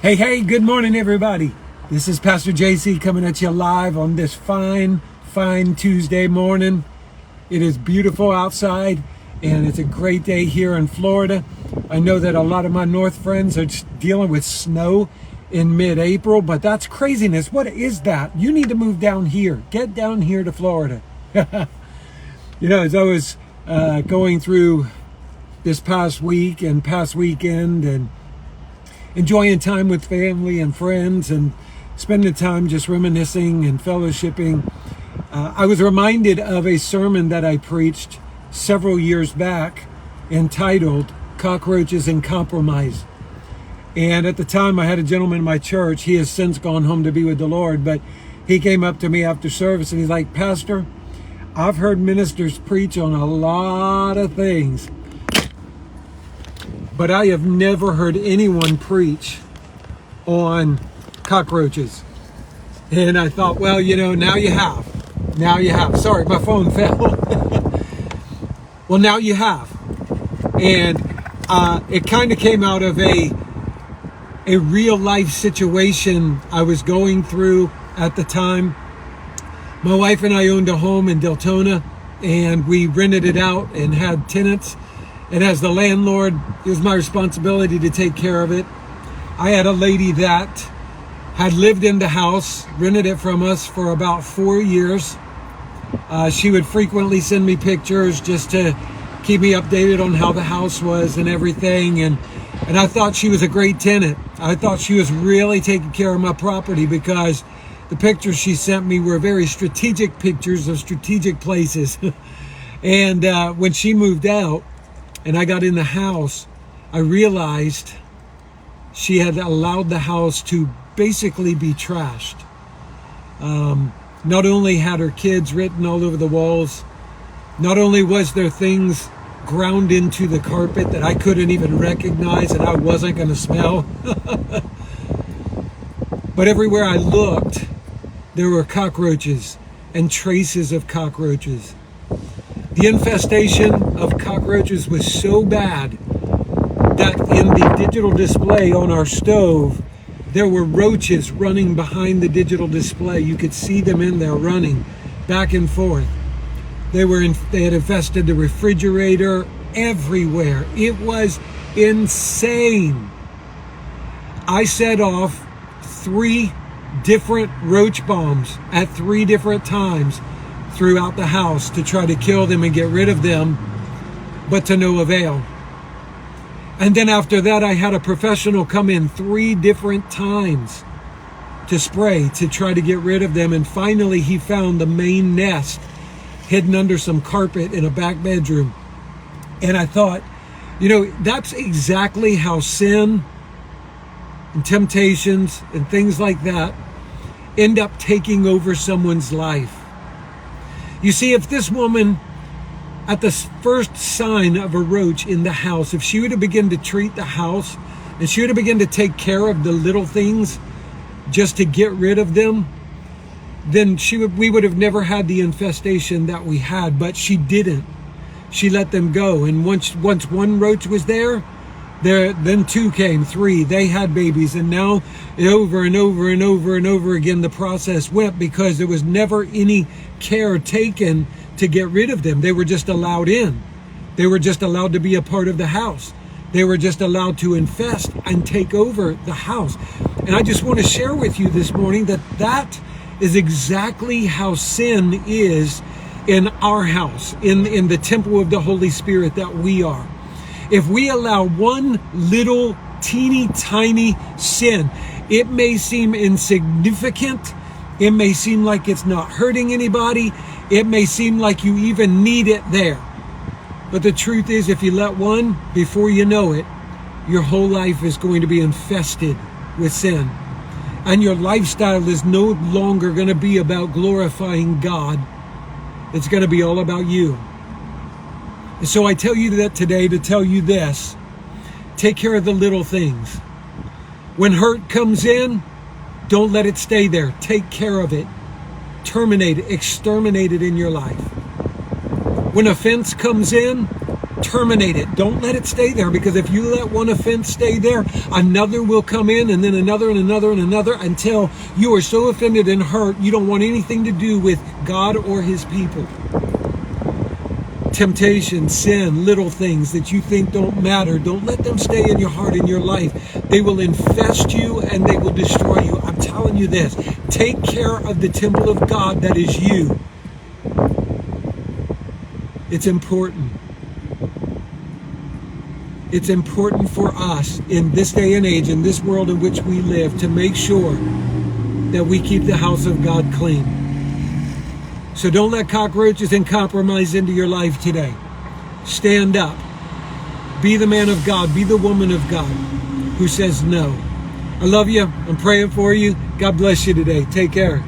Hey, good morning, everybody. This is Pastor JC coming at you live on this fine Tuesday morning. It is beautiful outside, and it's a great day here in Florida. I know that a lot of my north friends are dealing with snow in mid-April, but that's craziness. What is that? You need to move down here. Get down here to Florida. As I was going through this past week and past weekend and enjoying time with family and friends and spending time just reminiscing and fellowshipping, I was reminded of a sermon that I preached several years back entitled Cockroaches and Compromise. And at the time, I had a gentleman in my church. He has since gone home to be with the Lord, but he came up to me after service and he's like, "Pastor, I've heard ministers preach on a lot of things, but I have never heard anyone preach on cockroaches." And I thought, well, now you have. Now you have. Sorry, my phone fell. Well, now you have. And it kind of came out of a real life situation I was going through at the time. My wife and I owned a home in Deltona, and we rented it out and had tenants. And as the landlord, it was my responsibility to take care of it. I had a lady that had lived in the house, rented it from us for about 4 years. She would frequently send me pictures just to keep me updated on how the house was and everything. And I thought she was a great tenant. I thought she was really taking care of my property because the pictures she sent me were very strategic pictures of strategic places. And when she moved out, and I got in the house, I realized she had allowed the house to basically be trashed. Not only had her kids written all over the walls, not only was there things ground into the carpet that I couldn't even recognize and I wasn't going to smell, but everywhere I looked, there were cockroaches and traces of cockroaches. The infestation of cockroaches was so bad that in the digital display on our stove, there were roaches running behind the digital display. You could see them in there running back and forth. They had infested the refrigerator everywhere. It was insane. I set off 3 different roach bombs at 3 different times throughout the house to try to kill them and get rid of them, but to no avail. And then after that, I had a professional come in 3 different times to spray to try to get rid of them. And finally, he found the main nest hidden under some carpet in a back bedroom. And I thought, that's exactly how sin and temptations and things like that end up taking over someone's life. You see, if this woman, at the first sign of a roach in the house, if she would have begun to treat the house and she would have begun to take care of the little things just to get rid of them, then we would have never had the infestation that we had. But she didn't. She let them go. And once one roach was there, then 2 came, 3. They had babies, and now over and over and over and over again the process went because there was never any care taken to get rid of them. They were just allowed in. They were just allowed to be a part of the house. They were just allowed to infest and take over the house. And I just want to share with you this morning that is exactly how sin is in our house, in the temple of the Holy Spirit that we are. If we allow one little teeny tiny sin, it may seem insignificant. It may seem like it's not hurting anybody. It may seem like you even need it there. But the truth is, if you let one, before you know it, your whole life is going to be infested with sin. And your lifestyle is no longer going to be about glorifying God. It's going to be all about you. And so I tell you that today to tell you this: take care of the little things. When hurt comes in, don't let it stay there. Take care of it. Terminate it, exterminate it in your life. When offense comes in, Terminate it. Don't let it stay there, because if you let one offense stay there, another will come in, and then another and another and another, until you are so offended and hurt you don't want anything to do with God or his people. Temptation, sin, little things that you think don't matter, don't let them stay in your heart, in your life. They will infest you and they will destroy you. I'm telling you this. Take care of the temple of God that is you. It's important. It's important for us in this day and age, in this world in which we live, to make sure that we keep the house of God clean. So don't let cockroaches and compromise into your life today. Stand up. Be the man of God. Be the woman of God who says no. I love you. I'm praying for you. God bless you today. Take care.